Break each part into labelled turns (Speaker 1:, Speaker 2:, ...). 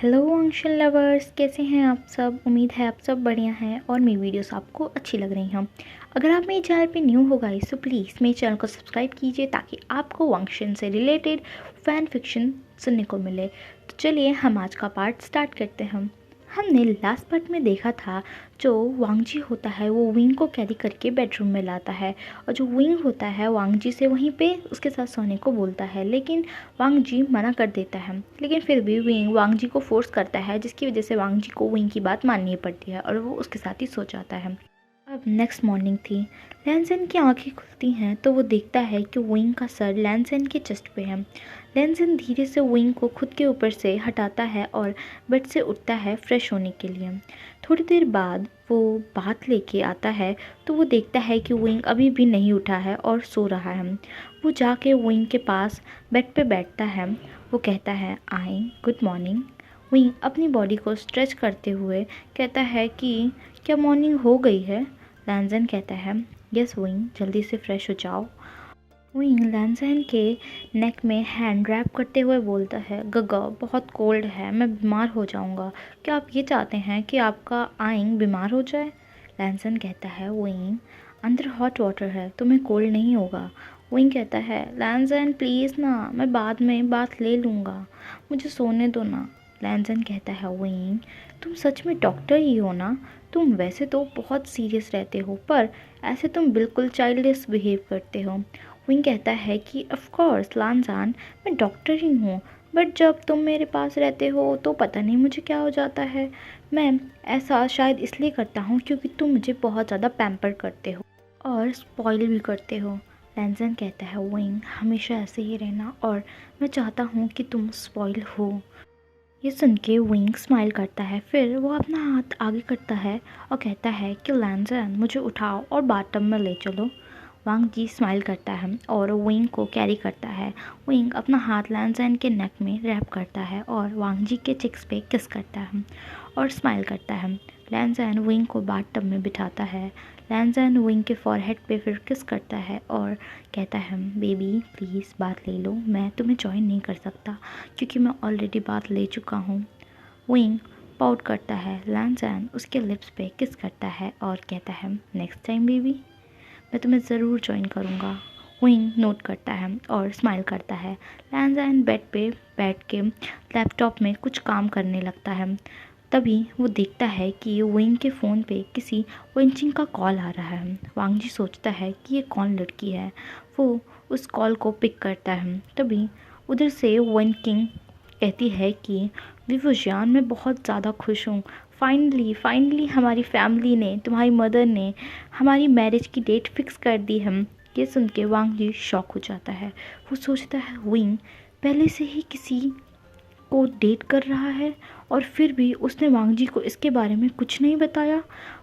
Speaker 1: Hello Anshan lovers, कैसे हैं आप सब। उम्मीद है आप सब बढ़िया हैं और मेरी वीडियोस आपको अच्छी लग रही हैं। अगर आप मेरे चैनल पे न्यू हो गाइस तो प्लीज़ मेरे चैनल को सब्सक्राइब कीजिए ताकि आपको वंशन से रिलेटेड फैन फिक्शन सुनने को मिले। तो चलिए हम आज का पार्ट स्टार्ट करते हैं। हमने लास्ट पार्ट में देखा था जो वांगजी होता है वो विंग को कैरी करके बेडरूम में लाता है और जो विंग होता है वांगजी से वहीं पे उसके साथ सोने को बोलता है, लेकिन वांगजी मना कर देता है। लेकिन फिर भी विंग वांगजी को फोर्स करता है जिसकी वजह से वांगजी को विंग की बात माननी पड़ती है और वो उसके साथ ही सो जाता है। अब नेक्स्ट मॉर्निंग थी। लैनसेन की आंखें खुलती हैं तो वो देखता है कि विंग का सर लैनसेन के चेस्ट पे है। लैनसेन धीरे से विंग को खुद के ऊपर से हटाता है और बेड से उठता है फ्रेश होने के लिए। थोड़ी देर बाद वो बात लेके आता है तो वो देखता है कि विंग अभी भी नहीं उठा है और सो रहा है। वो जाके विंग के पास बेड पे बैठता है। वो कहता है आई गुड मॉर्निंग। विंग अपनी बॉडी को स्ट्रेच करते हुए कहता है कि क्या मॉर्निंग हो गई है। लैनसेन कहता है यस विंग, जल्दी से फ्रेश हो जाओ। विंग लैनसेन के नेक में हैंड रैप करते हुए बोलता है गगा बहुत कोल्ड है, मैं बीमार हो जाऊंगा। क्या आप ये चाहते हैं कि आपका आइंग बीमार हो जाए। लैनसेन कहता है विंग अंदर हॉट वाटर है, तुम्हें कोल्ड नहीं होगा। विंग कहता है लैनसेन प्लीज़ ना, मैं बाद में बात ले लूँगा, मुझे सोने दो ना। लैनसेन कहता है विंग तुम सच में डॉक्टर ही हो ना। तुम वैसे तो बहुत सीरियस रहते हो पर ऐसे तुम बिल्कुल चाइल्डिश बिहेव करते हो। विंग कहता है कि ऑफ कोर्स लैनसेन, मैं डॉक्टर ही हूँ, बट जब तुम मेरे पास रहते हो तो पता नहीं मुझे क्या हो जाता है। मैं ऐसा शायद इसलिए करता हूँ क्योंकि तुम मुझे बहुत ज़्यादा पैम्पर करते हो और स्पॉइल भी करते हो। लैनसेन कहता है विंग हमेशा ऐसे ही रहना और मैं चाहता हूँ कि तुम स्पॉइल हो। ये सुन के विंग स्माइल करता है, फिर वो अपना हाथ आगे करता है और कहता है कि लैनसेन मुझे उठाओ और बाथटब में ले चलो। वांग जी स्माइल करता है और विंग को कैरी करता है। विंग अपना हाथ लैनसेन के नेक में रैप करता है और वांग जी के चिक्स पे किस करता है और स्माइल करता है। लैनसेन विंग को बाथटब में बिठाता है। लैनसेन विंग के फॉरहेड पे फिर किस करता है और कहता है बेबी प्लीज़ बात ले लो, मैं तुम्हें जॉइन नहीं कर सकता क्योंकि मैं ऑलरेडी बात ले चुका हूँ। विंग पाउट करता है। लैनसेन उसके लिप्स पे किस करता है और कहता है नेक्स्ट टाइम बेबी मैं तुम्हें ज़रूर ज्वाइन करूँगा। विंग नोट करता है और स्माइल करता है। लैनसेन बेड पे बैठ के लैपटॉप में कुछ काम करने लगता है। तभी वो देखता है कि विंग के फ़ोन पे किसी वेंचिंग का कॉल आ रहा है। वांगजी सोचता है कि ये कौन लड़की है। वो उस कॉल को पिक करता है। तभी उधर से वेंकिंग कहती है कि विवुजियान मैं बहुत ज़्यादा खुश हूँ। फाइनली हमारी फैमिली ने, तुम्हारी मदर ने हमारी मैरिज की डेट फिक्स कर दी है। ये सुन के वांग जी शॉक हो जाता है। वो सोचता है विंग पहले से ही किसी को डेट कर रहा है और फिर भी उसने वांग जी को इसके बारे में कुछ नहीं बताया।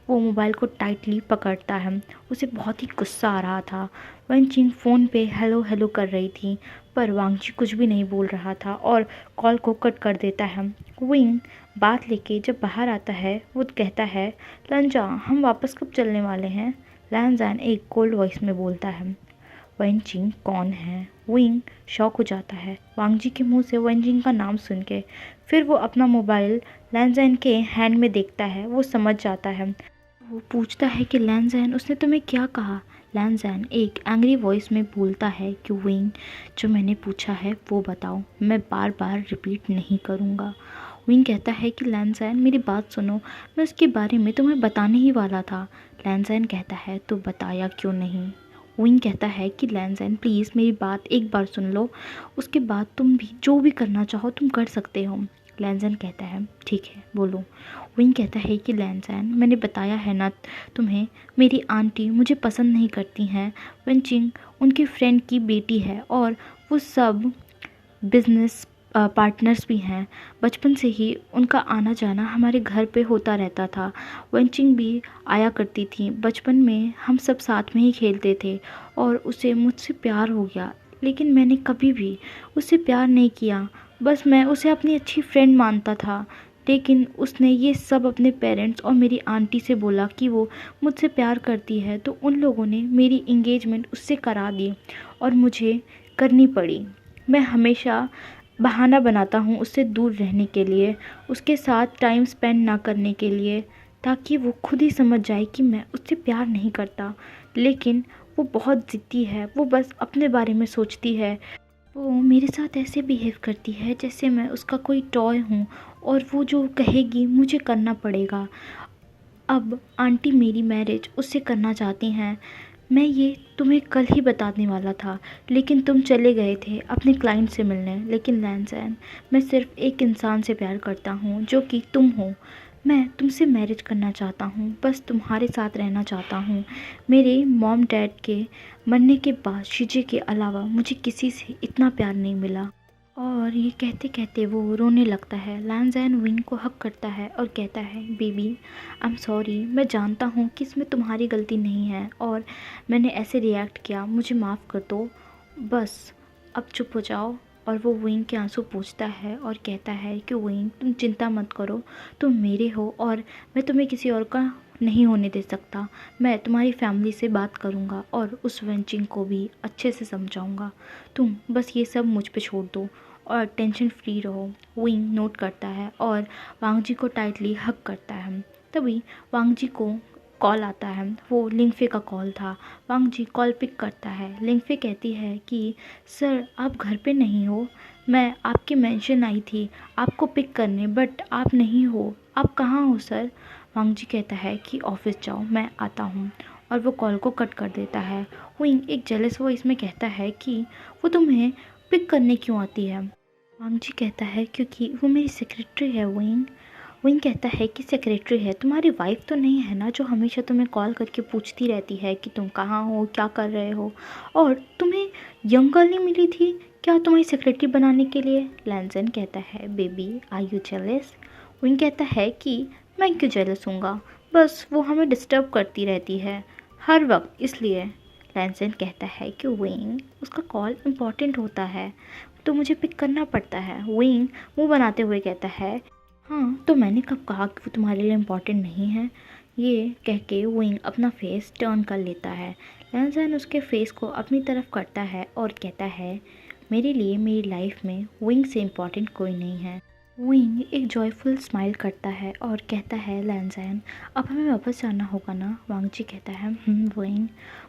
Speaker 1: वो मोबाइल को टाइटली पकड़ता है। उसे बहुत ही गुस्सा आ रहा था। वंचिंग फ़ोन पे हेलो हेलो कर रही थी पर वांग जी कुछ भी नहीं बोल रहा था और कॉल को कट कर देता है। विंग बात लेके जब बाहर आता है वो कहता है लंजा हम वापस कब चलने वाले हैं। लैनसेन एक कोल्ड वॉइस में बोलता है वेंचिंग कौन है। विंग शॉक हो जाता है वांग जी के मुंह से वेंचिंग का नाम सुन के। फिर वो अपना मोबाइल लैनसेन के हैंड में देखता है। वो समझ जाता है। वो पूछता है कि लैनसेन उसने तुम्हें क्या कहा। लैनसेन एक एंग्री वॉइस में बोलता है कि विंग जो मैंने पूछा है वो बताओ, मैं बार बार रिपीट नहीं करूँगा। विंग कहता है कि लैनसेन मेरी बात सुनो, मैं उसके बारे में तुम्हें बताने ही वाला था। लैनसेन कहता है तो बताया क्यों नहीं। विंग कहता है कि लैनसेन प्लीज़ मेरी बात एक बार सुन लो, उसके बाद तुम भी जो भी करना चाहो तुम कर सकते हो। लैनसेन कहता है ठीक है बोलो। विंग कहता है कि लैनसेन मैंने बताया है ना तुम्हें, मेरी आंटी मुझे पसंद नहीं करती हैं। वेंचिंग उनकी फ्रेंड की बेटी है और वो सब बिजनेस पार्टनर्स भी हैं। बचपन से ही उनका आना जाना हमारे घर पे होता रहता था। वेंचिंग भी आया करती थी। बचपन में हम सब साथ में ही खेलते थे और उसे मुझसे प्यार हो गया, लेकिन मैंने कभी भी उससे प्यार नहीं किया। बस मैं उसे अपनी अच्छी फ्रेंड मानता था। लेकिन उसने ये सब अपने पेरेंट्स और मेरी आंटी से बोला कि वो मुझसे प्यार करती है, तो उन लोगों ने मेरी इंगेजमेंट उससे करा दी और मुझे करनी पड़ी। मैं हमेशा बहाना बनाता हूँ उससे दूर रहने के लिए, उसके साथ टाइम स्पेंड ना करने के लिए, ताकि वो खुद ही समझ जाए कि मैं उससे प्यार नहीं करता। लेकिन वो बहुत ज़िद्दी है, वो बस अपने बारे में सोचती है। वो मेरे साथ ऐसे बिहेव करती है जैसे मैं उसका कोई टॉय हूँ और वो जो कहेगी मुझे करना पड़ेगा। अब आंटी मेरी मैरिज उससे करना चाहती हैं। मैं ये तुम्हें कल ही बताने वाला था, लेकिन तुम चले गए थे अपने क्लाइंट से मिलने। लेकिन लैंसैन, मैं सिर्फ एक इंसान से प्यार करता हूँ जो कि तुम हो। मैं तुमसे मैरिज करना चाहता हूँ, बस तुम्हारे साथ रहना चाहता हूँ। मेरे मॉम डैड के मरने के बाद शीजे के अलावा मुझे किसी से इतना प्यार नहीं मिला। और ये कहते कहते वो रोने लगता है। लैंसैन विंग को हक करता है और कहता है, बेबी आई एम सॉरी, मैं जानता हूँ कि इसमें तुम्हारी गलती नहीं है और मैंने ऐसे रिएक्ट किया, मुझे माफ़ कर दो, बस अब चुप हो जाओ। और वो विंग के आंसू पोंछता है और कहता है कि विंग, तुम चिंता मत करो, तुम मेरे हो और मैं तुम्हें किसी और का नहीं होने दे सकता। मैं तुम्हारी फैमिली से बात करूँगा और उस वेंचिंग को भी अच्छे से समझाऊँगा। तुम बस ये सब मुझ पे छोड़ दो और टेंशन फ्री रहो। विंग नोट करता है और वांग जी को टाइटली हग करता है। तभी वांग जी को कॉल आता है। वो लिंगफे का कॉल था। वांग जी कॉल पिक करता है। लिंगफे कहती है कि सर आप घर पे नहीं हो, मैं आपकी मेंशन आई थी आपको पिक करने, बट आप नहीं हो, आप कहाँ हो सर? वांग जी कहता है कि ऑफिस जाओ, मैं आता हूँ, और वो कॉल को कट कर देता है। विंग एक जेलस वॉइस में कहता है कि वो तुम्हें पिक करने क्यों आती है? वांग जी कहता है क्योंकि वो मेरी सेक्रेटरी है। विंग विंग कहता है कि सेक्रेटरी है, तुम्हारी वाइफ तो नहीं है ना, जो हमेशा तुम्हें कॉल करके पूछती रहती है कि तुम कहाँ हो, क्या कर रहे हो, और तुम्हें यंग गर्ल नहीं मिली थी क्या तुम्हारी सेक्रेटरी बनाने के लिए? लैंसन कहता है, baby are you jealous? Wing कहता है कि मैं क्यों जेलस हूँगा, बस वो हमें डिस्टर्ब करती रहती है हर वक्त, इसलिए। लैंसन कहता है कि विंग, उसका कॉल इम्पॉर्टेंट होता है तो मुझे पिक करना पड़ता है। विंग मुंह बनाते हुए कहता है, हाँ तो मैंने कब कहा कि वो तुम्हारे लिए इम्पॉर्टेंट नहीं है? ये कह के विंग अपना फेस टर्न कर लेता है। लैंसन उसके फेस को अपनी तरफ करता है और कहता है, मेरे लिए मेरी लाइफ में विंग से इम्पॉर्टेंट कोई नहीं है। विंग एक जॉयफुल स्माइल करता है और कहता है, लैंसन अब हमें वापस जाना होगा ना? वांग जी कहता है, विंग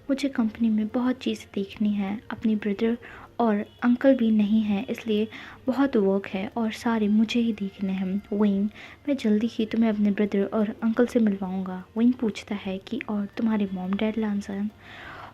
Speaker 1: मुझे कंपनी में बहुत चीज़ें देखनी है, अपनी ब्रदर और अंकल भी नहीं है, इसलिए बहुत वर्क है और सारे मुझे ही देखने हैं। विंग मैं जल्दी ही तुम्हें अपने ब्रदर और अंकल से मिलवाऊंगा। विंग पूछता है कि और तुम्हारे मॉम डैड? लैंसन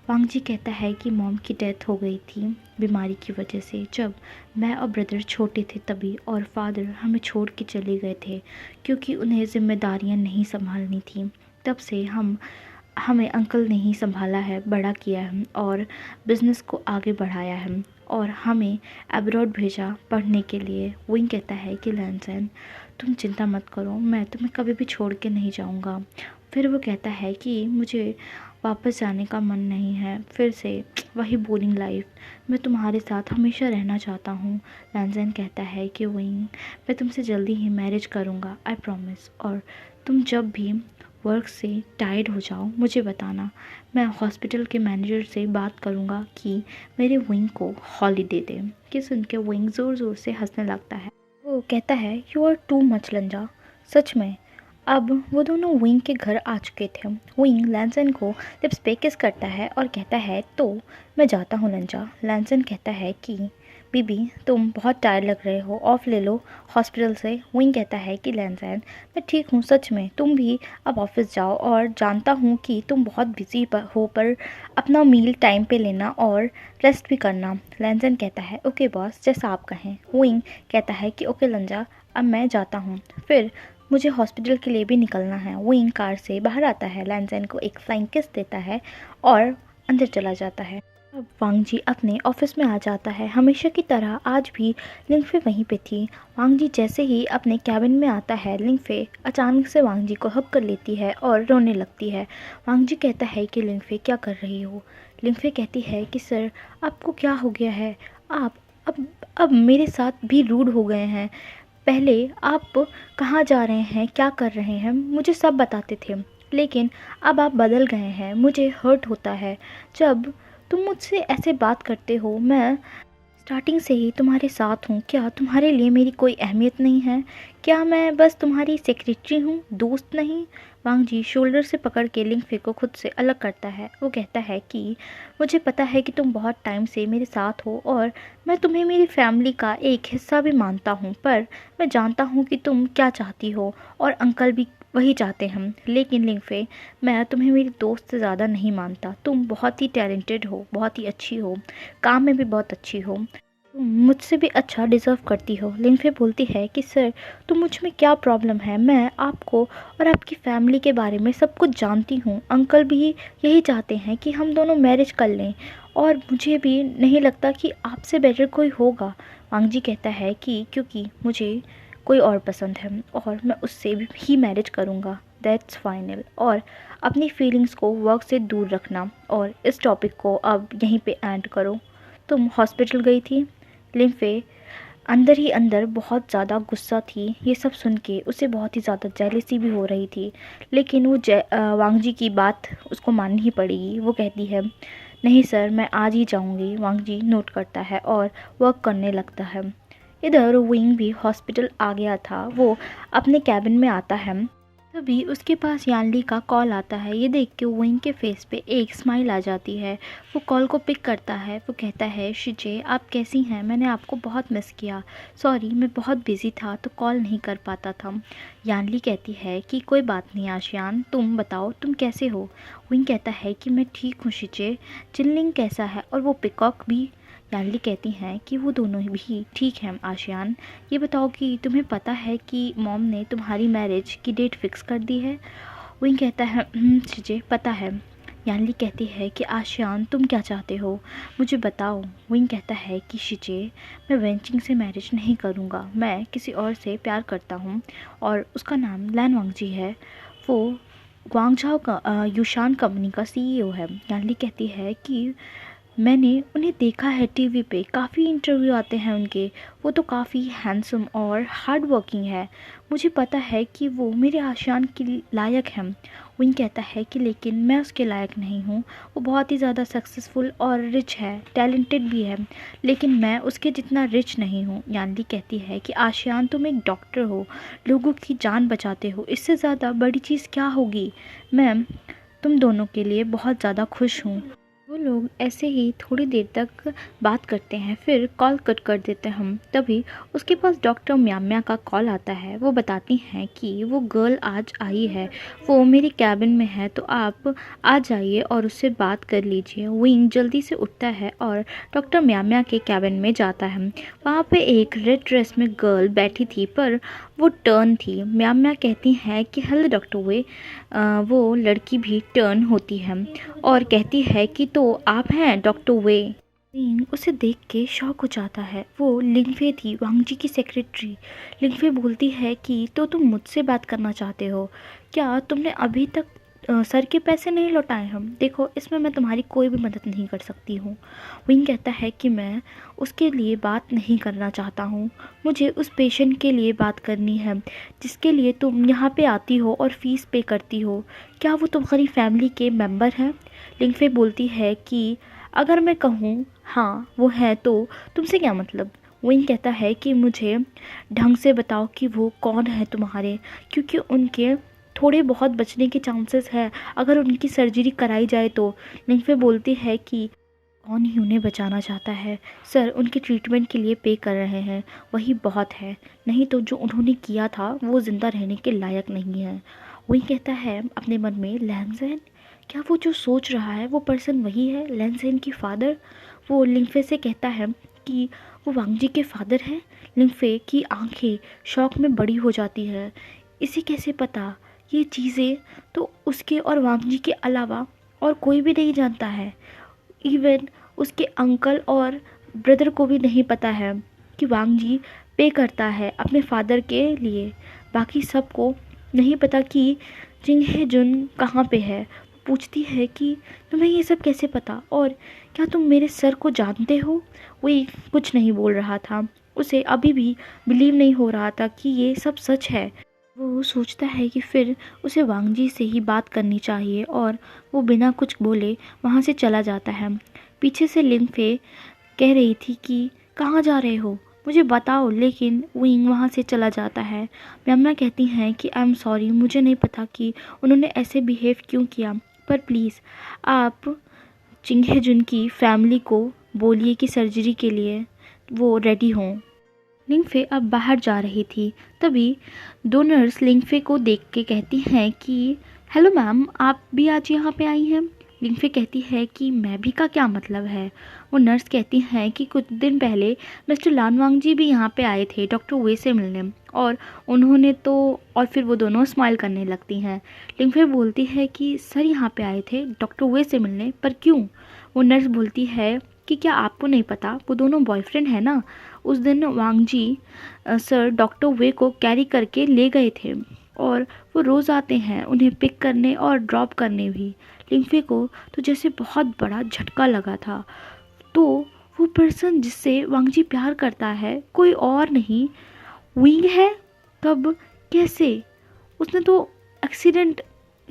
Speaker 1: वांग जी कहता है कि मॉम की डेथ हो गई थी बीमारी की वजह से, जब मैं और ब्रदर छोटे थे तभी, और फादर हमें छोड़ के चले गए थे क्योंकि उन्हें जिम्मेदारियां नहीं संभालनी थी। तब से हमें अंकल ने ही संभाला है, बड़ा किया है और बिज़नेस को आगे बढ़ाया है और हमें अब्रॉड भेजा पढ़ने के लिए। विंग कहता है कि लैंसन तुम चिंता मत करो, मैं तुम्हें कभी भी छोड़ के नहीं जाऊंगा। फिर वो कहता है कि मुझे वापस जाने का मन नहीं है, फिर से वही बोरिंग लाइफ, मैं तुम्हारे साथ हमेशा रहना चाहता हूँ। लैंसन कहता है कि विंग मैं तुमसे जल्दी ही मैरिज करूँगा, आई प्रॉमिस, और तुम जब भी वर्क से टायर्ड हो जाओ मुझे बताना, मैं हॉस्पिटल के मैनेजर से बात करूँगा कि मेरे विंग को हॉलीडे दे। कि सुन के विंग ज़ोर ज़ोर से हंसने लगता है। वो कहता है, यू आर टू मच लंजा, सच में। अब वो दोनों विंग के घर आ चुके थे। विंग लैंसन को लिप्स पे किस करता है और कहता है, तो मैं जाता हूँ लंजा। लैंसन कहता है कि बीबी तुम बहुत टायर्ड लग रहे हो, ऑफ ले लो हॉस्पिटल से। विंग कहता है कि लैंसन मैं ठीक हूँ सच में, तुम भी अब ऑफिस जाओ, और जानता हूँ कि तुम बहुत बिजी हो, पर अपना मील टाइम पे लेना और रेस्ट भी करना। लैंसन कहता है, ओके बॉस, जैसा आप कहें। विंग कहता है कि ओके लंजा, अब मैं जाता हूँ, फिर मुझे हॉस्पिटल के लिए भी निकलना है। विंग कार से बाहर आता है, लैंसन को एक फ्लाइंग किस देता है और अंदर चला जाता है। अब वांग जी अपने ऑफिस में आ जाता है। हमेशा की तरह आज भी लिंगफे वहीं पे थी। वांग जी जैसे ही अपने कैबिन में आता है, लिंगफे अचानक से वांग जी को हक कर लेती है और रोने लगती है। वांग जी कहता है कि लिंगफे क्या कर रही हो? लिंगफे कहती है कि सर आपको क्या हो गया है, आप अब मेरे साथ भी रूड हो गए हैं। पहले आप कहाँ जा रहे हैं, क्या कर रहे हैं, मुझे सब बताते थे, लेकिन अब आप बदल गए हैं, मुझे हर्ट होता है जब तुम मुझसे ऐसे बात करते हो। मैं स्टार्टिंग से ही तुम्हारे साथ हूँ, क्या तुम्हारे लिए मेरी कोई अहमियत नहीं है? क्या मैं बस तुम्हारी सेक्रेटरी हूँ, दोस्त नहीं? वांग जी शोल्डर से पकड़ के लिंगफे को खुद से अलग करता है। वो कहता है कि मुझे पता है कि तुम बहुत टाइम से मेरे साथ हो और मैं तुम्हें मेरी फैमिली का एक हिस्सा भी मानता हूँ, पर मैं जानता हूँ कि तुम क्या चाहती हो और अंकल भी वही चाहते हैं। लेकिन लिंगफे, मैं तुम्हें मेरी दोस्त से ज़्यादा नहीं मानता। तुम बहुत ही टैलेंटेड हो, बहुत ही अच्छी हो, काम में भी बहुत अच्छी हो, तुम मुझसे भी अच्छा डिज़र्व करती हो। लिंफे बोलती है कि सर, तो मुझ में क्या प्रॉब्लम है? मैं आपको और आपकी फैमिली के बारे में सब कुछ जानती हूँ। अंकल भी यही चाहते हैं कि हम दोनों मैरिज कर लें और मुझे भी नहीं लगता कि आपसे बेटर कोई होगा। वांग जी कहता है कि क्योंकि मुझे कोई और पसंद है और मैं उससे ही मैरिज करूँगा, दैट्स फाइनल। और अपनी फीलिंग्स को वर्क से दूर रखना और इस टॉपिक को अब यहीं पे एंड करो। तुम हॉस्पिटल गई थी? लिम्फे अंदर ही अंदर बहुत ज़्यादा गुस्सा थी। ये सब सुन के उसे बहुत ही ज़्यादा जेलसी भी हो रही थी, लेकिन वो वांग जी की बात उसको माननी ही पड़ेगी। वो कहती है नहीं सर, मैं आज ही जाऊंगी। वांग जी नोट करता है और वर्क करने लगता है। इधर विंग भी हॉस्पिटल आ गया था। वो अपने कैबिन में आता है, तभी उसके पास यानली का कॉल आता है। ये देख के विंग के फेस पे एक स्माइल आ जाती है। वो कॉल को पिक करता है। वो कहता है शिजे, आप कैसी हैं? मैंने आपको बहुत मिस किया। सॉरी, मैं बहुत बिजी था तो कॉल नहीं कर पाता था। यानली कहती है कि कोई बात नहीं आशियान, तुम बताओ तुम कैसे हो? विंग कहता है कि मैं ठीक हूँ शिजे। चिनलिंग कैसा है और वो पिकॉक भी? यानली कहती हैं कि वो दोनों भी ठीक हैं आशियान। ये बताओ कि तुम्हें पता है कि मॉम ने तुम्हारी मैरिज की डेट फिक्स कर दी है? विंग कहता है शिजे पता है। यानली कहती है कि आशियान तुम क्या चाहते हो, मुझे बताओ। विंग कहता है कि शिजे, मैं वेंचिंग से मैरिज नहीं करूँगा। मैं किसी और से प्यार करता हूँ और उसका नाम लैन वांगजी है। वो ग्वांगझाओ का यूशान कंपनी का सीईओ है। यानली कहती है कि मैंने उन्हें देखा है टीवी पे, काफ़ी इंटरव्यू आते हैं उनके। वो तो काफ़ी हैंडसम और हार्ड वर्किंग है। मुझे पता है कि वो मेरे आशियान के लायक हैं। विंग कहता है कि लेकिन मैं उसके लायक नहीं हूँ। वो बहुत ही ज़्यादा सक्सेसफुल और रिच है, टैलेंटेड भी है, लेकिन मैं उसके जितना रिच नहीं हूँ। यानली कहती है कि आशियान तुम एक डॉक्टर हो, लोगों की जान बचाते हो, इससे ज़्यादा बड़ी चीज़ क्या होगी? मैम, तुम दोनों के लिए बहुत ज़्यादा खुश हूँ। वो लोग ऐसे ही थोड़ी देर तक बात करते हैं, फिर कॉल कट कर देते हैं हम। तभी उसके पास डॉक्टर म्याम्या का कॉल आता है। वो बताती हैं कि वो गर्ल आज आई है, वो मेरी कैबिन में है, तो आप आ जाइए और उससे बात कर लीजिए। विंग जल्दी से उठता है और डॉक्टर म्याम्या के कैबिन में जाता है। वहाँ पे एक रेड ड्रेस में गर्ल बैठी थी, पर वो टर्न थी। म्याम्या कहती हैं कि हेलो डॉक्टर वे। वो लड़की भी टर्न होती है और कहती है कि तो आप हैं डॉक्टर वे। लिंग उसे देख के शॉक हो जाता है। वो लिंगफे थी, वांगजी की सेक्रेटरी। लिंगफे बोलती है कि तो तुम मुझसे बात करना चाहते हो? क्या तुमने अभी तक सर के पैसे नहीं लौटाए? हम देखो, इसमें मैं तुम्हारी कोई भी मदद नहीं कर सकती हूँ। विंग कहता है कि मैं उसके लिए बात नहीं करना चाहता हूँ। मुझे उस पेशेंट के लिए बात करनी है जिसके लिए तुम यहाँ पे आती हो और फीस पे करती हो। क्या वो तुम्हारी फैमिली के मेंबर हैं? लिंगफे बोलती है कि अगर मैं कहूँ हाँ वो है तो तुमसे क्या मतलब? विंग कहता है कि मुझे ढंग से बताओ कि वो कौन है तुम्हारे, क्योंकि उनके थोड़े बहुत बचने के चांसेस है अगर उनकी सर्जरी कराई जाए तो। लिंगफे बोलती है कि कौन ही उन्हें बचाना चाहता है? सर उनके ट्रीटमेंट के लिए पे कर रहे हैं, वही बहुत है। नहीं तो जो उन्होंने किया था वो ज़िंदा रहने के लायक नहीं है। वही कहता है अपने मन में, लैनसेन, क्या वो जो सोच रहा है वो पर्सन वही है, लैनसेन की फादर? वो लिंगफे से कहता है कि वो वांगजी के फादर हैं। लिंगफे की आंखें शौक में बड़ी हो जाती है। इसे कैसे पता? ये चीज़ें तो उसके और वांगजी के अलावा और कोई भी नहीं जानता है। इवन उसके अंकल और ब्रदर को भी नहीं पता है कि वांगजी पे करता है अपने फादर के लिए। बाकी सबको नहीं पता कि जिंगहे जुन कहाँ पे है। पूछती है कि तुम्हें ये सब कैसे पता और क्या तुम मेरे सर को जानते हो? वही कुछ नहीं बोल रहा था। उसे अभी भी बिलीव नहीं हो रहा था कि ये सब सच है। वो सोचता है कि फिर उसे वांगजी से ही बात करनी चाहिए और वो बिना कुछ बोले वहाँ से चला जाता है। पीछे से लिंगफे कह रही थी कि कहाँ जा रहे हो, मुझे बताओ। लेकिन विंग वहाँ से चला जाता है। म्यामा कहती हैं कि आई एम सॉरी, मुझे नहीं पता कि उन्होंने ऐसे बिहेव क्यों किया, पर प्लीज़ आप चिंगहेजुन की फैमिली को बोलिए कि सर्जरी के लिए वो रेडी हों। लिंगफे अब बाहर जा रही थी, तभी दो नर्स लिंगफे को देख के कहती हैं कि हेलो मैम, आप भी आज यहाँ पे आई हैं। लिंगफे कहती है कि मैं भी का क्या मतलब है। वो नर्स कहती हैं कि कुछ दिन पहले मिस्टर लानवांग जी भी यहाँ पे आए थे डॉक्टर वे से मिलने, और उन्होंने तो, और फिर वो दोनों स्माइल करने लगती हैं। लिंगफे बोलती है कि सर यहाँ पे आए थे डॉक्टर वे से मिलने, पर क्यों। वो नर्स बोलती है कि क्या आपको नहीं पता, वो दोनों बॉयफ्रेंड है ना। उस दिन वांग जी सर डॉक्टर वे को कैरी करके ले गए थे, और वो रोज़ आते हैं उन्हें पिक करने और ड्रॉप करने भी। लिंगफे को तो जैसे बहुत बड़ा झटका लगा था। तो वो पर्सन जिससे वांग जी प्यार करता है कोई और नहीं, विंग है। कब, कैसे, उसने तो एक्सीडेंट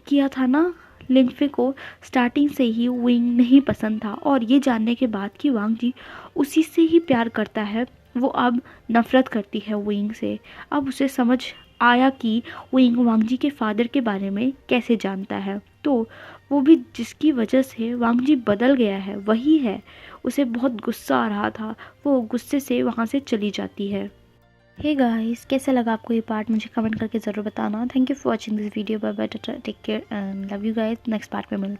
Speaker 1: किया था ना। लिंगफे को स्टार्टिंग से ही विंग नहीं पसंद था, और ये जानने के बाद कि वांग जी उसी से ही प्यार करता है, वो अब नफ़रत करती है विंग से। अब उसे समझ आया कि विंग वांग जी के फादर के बारे में कैसे जानता है, तो वो भी जिसकी वजह से वांग जी बदल गया है वही है। उसे बहुत गुस्सा आ रहा था, वो गुस्से से वहाँ से चली जाती है। हे गाइस, कैसा लगा आपको ये पार्ट, मुझे कमेंट करके ज़रूर बताना। Thank you for watching this video. Bye bye, take care and love you guys. Next part में मिलते हैं।